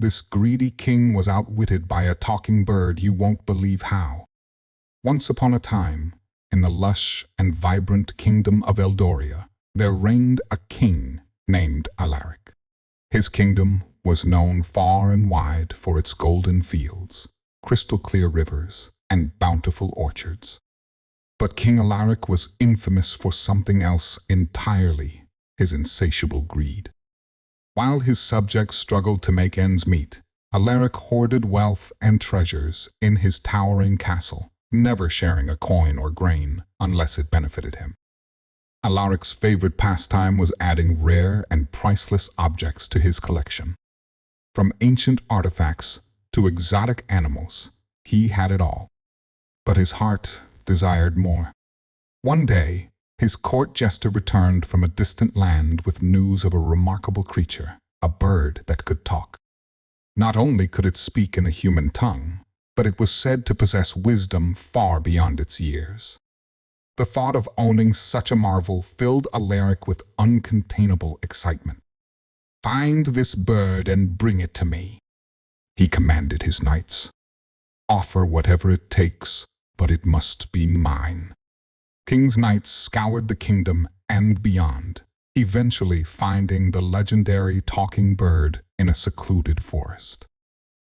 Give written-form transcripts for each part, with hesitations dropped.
This greedy king was outwitted by a talking bird you won't believe how. Once upon a time, in the lush and vibrant kingdom of Eldoria, there reigned a king named Alaric. His kingdom was known far and wide for its golden fields, crystal-clear rivers, and bountiful orchards. But King Alaric was infamous for something else entirely: his insatiable greed. While his subjects struggled to make ends meet, Alaric hoarded wealth and treasures in his towering castle, never sharing a coin or grain unless it benefited him. Alaric's favorite pastime was adding rare and priceless objects to his collection. From ancient artifacts to exotic animals, he had it all. But his heart desired more. One day, his court jester returned from a distant land with news of a remarkable creature, a bird that could talk. Not only could it speak in a human tongue, but it was said to possess wisdom far beyond its years. The thought of owning such a marvel filled Alaric with uncontainable excitement. "Find this bird and bring it to me," he commanded his knights. "Offer whatever it takes, but it must be mine." King's knights scoured the kingdom and beyond, eventually finding the legendary talking bird in a secluded forest.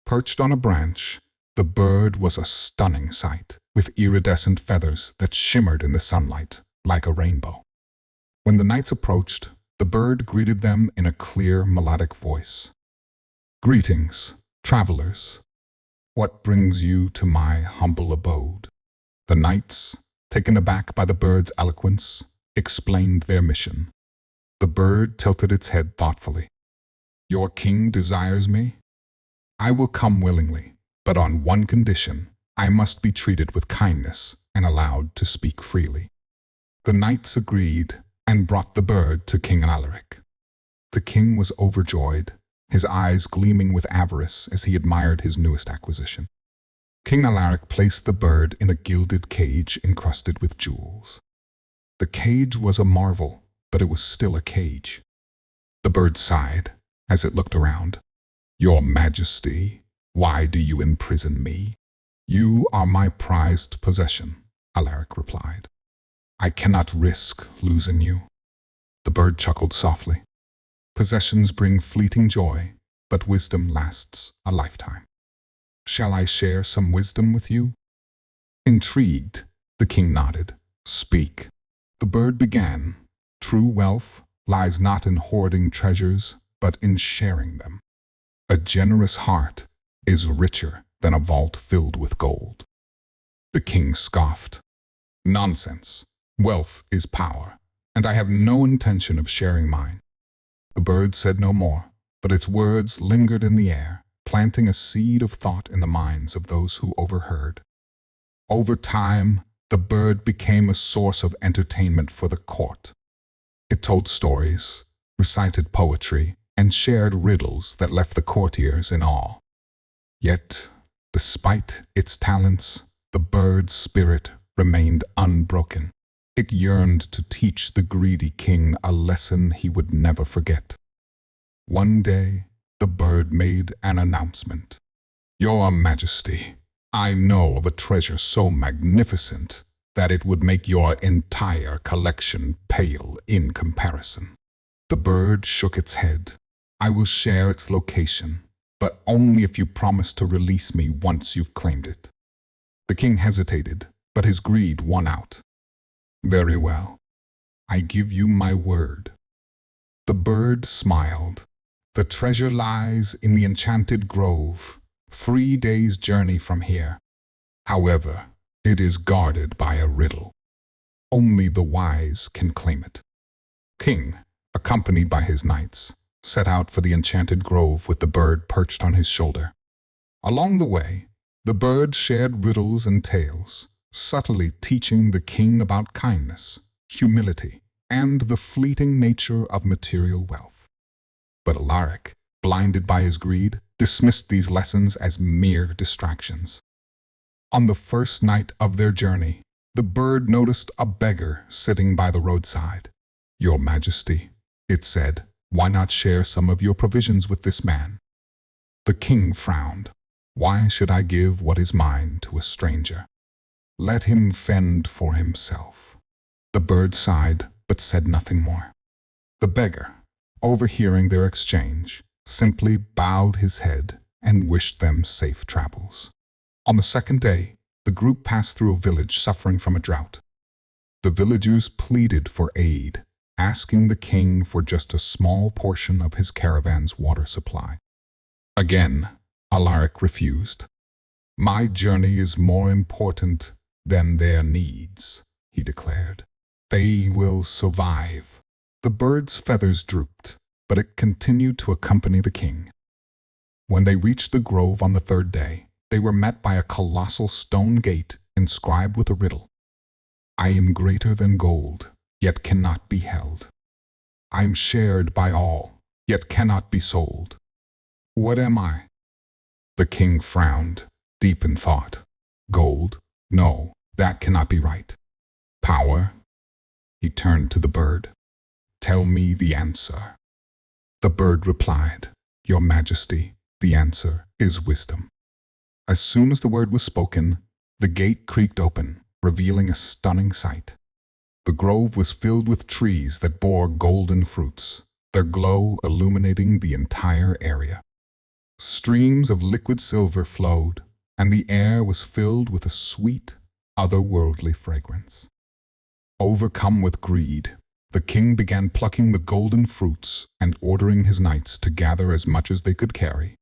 Perched on a branch, the bird was a stunning sight, with iridescent feathers that shimmered in the sunlight like a rainbow. When the knights approached, the bird greeted them in a clear, melodic voice. "Greetings, travelers. What brings you to my humble abode?" The knights, taken aback by the bird's eloquence, explained their mission. The bird tilted its head thoughtfully. "Your king desires me? I will come willingly, but on one condition: I must be treated with kindness and allowed to speak freely." The knights agreed and brought the bird to King Alaric. The king was overjoyed, his eyes gleaming with avarice as he admired his newest acquisition. King Alaric placed the bird in a gilded cage encrusted with jewels. The cage was a marvel, but it was still a cage. The bird sighed as it looked around. "Your Majesty, why do you imprison me?" "You are my prized possession," Alaric replied. "I cannot risk losing you." The bird chuckled softly. "Possessions bring fleeting joy, but wisdom lasts a lifetime. Shall I share some wisdom with you?" Intrigued, the king nodded. "Speak." The bird began. "True wealth lies not in hoarding treasures, but in sharing them. A generous heart is richer than a vault filled with gold." The king scoffed. "Nonsense. Wealth is power, and I have no intention of sharing mine." The bird said no more, but its words lingered in the air, planting a seed of thought in the minds of those who overheard. Over time, the bird became a source of entertainment for the court. It told stories, recited poetry, and shared riddles that left the courtiers in awe. Yet, despite its talents, the bird's spirit remained unbroken. It yearned to teach the greedy king a lesson he would never forget. One day, the bird made an announcement. "Your Majesty, I know of a treasure so magnificent that it would make your entire collection pale in comparison." The bird shook its head. "I will share its location, but only if you promise to release me once you've claimed it." The king hesitated, but his greed won out. "Very well. I give you my word." The bird smiled. "The treasure lies in the enchanted grove, 3 days' journey from here. However, it is guarded by a riddle. Only the wise can claim it." King, accompanied by his knights, set out for the enchanted grove with the bird perched on his shoulder. Along the way, the bird shared riddles and tales, subtly teaching the king about kindness, humility, and the fleeting nature of material wealth. But Alaric, blinded by his greed, dismissed these lessons as mere distractions. On the first night of their journey, the bird noticed a beggar sitting by the roadside. "Your Majesty," it said, "why not share some of your provisions with this man?" The king frowned. Why should I give what is mine to a stranger? Let him fend for himself. The bird sighed, but said nothing more. The beggar, overhearing their exchange, simply bowed his head and wished them safe travels. On the second day, the group passed through a village suffering from a drought. The villagers pleaded for aid, asking the king for just a small portion of his caravan's water supply. Again, Alaric refused. My journey is more important than their needs, he declared. They will survive. The bird's feathers drooped, but it continued to accompany the king. When they reached the grove on the third day, they were met by a colossal stone gate inscribed with a riddle. I am greater than gold, yet cannot be held. I am shared by all, yet cannot be sold. What am I? The king frowned, deep in thought. Gold? No, that cannot be right. Power? He turned to the bird. Tell me the answer. The bird replied, Your Majesty, the answer is wisdom. As soon as the word was spoken, the gate creaked open, revealing a stunning sight. The grove was filled with trees that bore golden fruits, their glow illuminating the entire area. Streams of liquid silver flowed, and the air was filled with a sweet, otherworldly fragrance. Overcome with greed, the king began plucking the golden fruits and ordering his knights to gather as much as they could carry.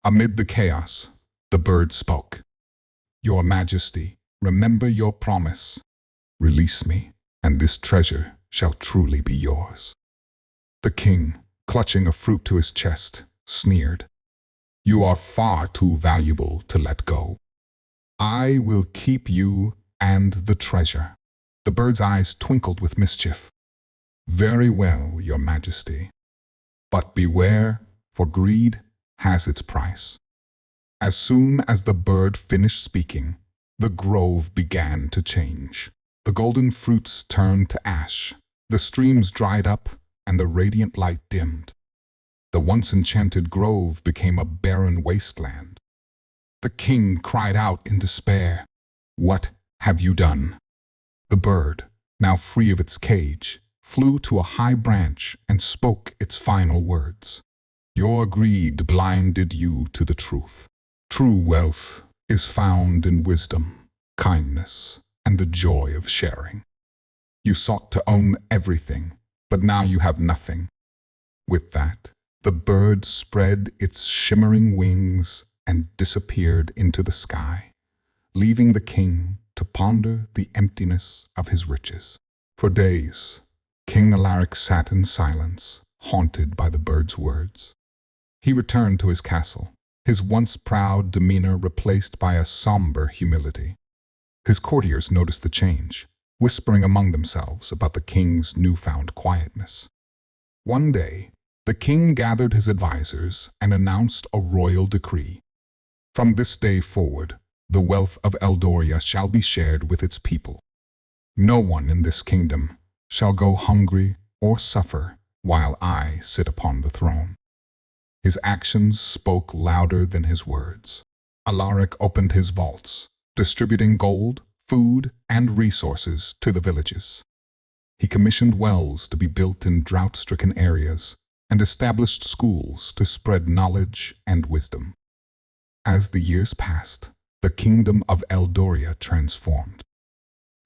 Amid the chaos, the bird spoke. Your Majesty, remember your promise. Release me, and this treasure shall truly be yours. The king, clutching a fruit to his chest, sneered. You are far too valuable to let go. I will keep you and the treasure. The bird's eyes twinkled with mischief. Very well, Your Majesty. But beware, for greed has its price. As soon as the bird finished speaking, the grove began to change. The golden fruits turned to ash, the streams dried up, and the radiant light dimmed. The once enchanted grove became a barren wasteland. The king cried out in despair, What have you done? The bird, now free of its cage, flew to a high branch and spoke its final words. Your greed blinded you to the truth. True wealth is found in wisdom, kindness, and the joy of sharing. You sought to own everything, but now you have nothing. With that, the bird spread its shimmering wings and disappeared into the sky, leaving the king to ponder the emptiness of his riches. For days, King Alaric sat in silence, haunted by the bird's words. He returned to his castle, his once proud demeanor replaced by a somber humility. His courtiers noticed the change, whispering among themselves about the king's newfound quietness. One day, the king gathered his advisors and announced a royal decree. From this day forward, the wealth of Eldoria shall be shared with its people. No one in this kingdom shall go hungry or suffer while I sit upon the throne. His actions spoke louder than his words. Alaric opened his vaults, distributing gold, food, and resources to the villages. He commissioned wells to be built in drought-stricken areas and established schools to spread knowledge and wisdom. As the years passed, the kingdom of Eldoria transformed.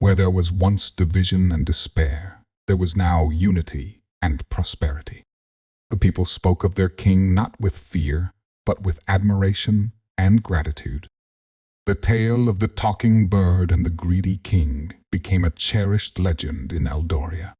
Where there was once division and despair, there was now unity and prosperity. The people spoke of their king not with fear, but with admiration and gratitude. The tale of the talking bird and the greedy king became a cherished legend in Eldoria.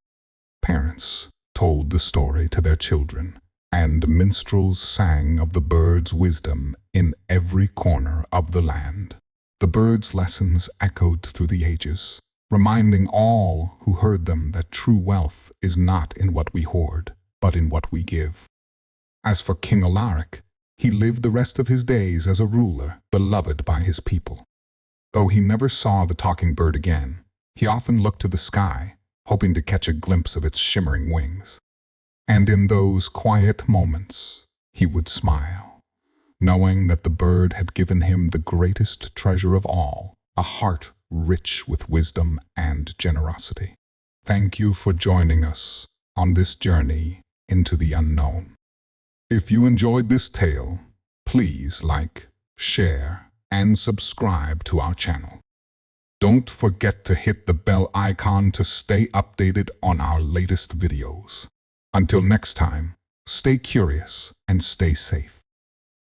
Parents told the story to their children, and minstrels sang of the bird's wisdom in every corner of the land. The bird's lessons echoed through the ages, reminding all who heard them that true wealth is not in what we hoard, but in what we give. As for King Alaric, he lived the rest of his days as a ruler, beloved by his people. Though he never saw the talking bird again, he often looked to the sky, hoping to catch a glimpse of its shimmering wings. And in those quiet moments, he would smile, knowing that the bird had given him the greatest treasure of all, a heart rich with wisdom and generosity. Thank you for joining us on this journey into the unknown. If you enjoyed this tale, please like, share, and subscribe to our channel. Don't forget to hit the bell icon to stay updated on our latest videos. Until next time, stay curious and stay safe.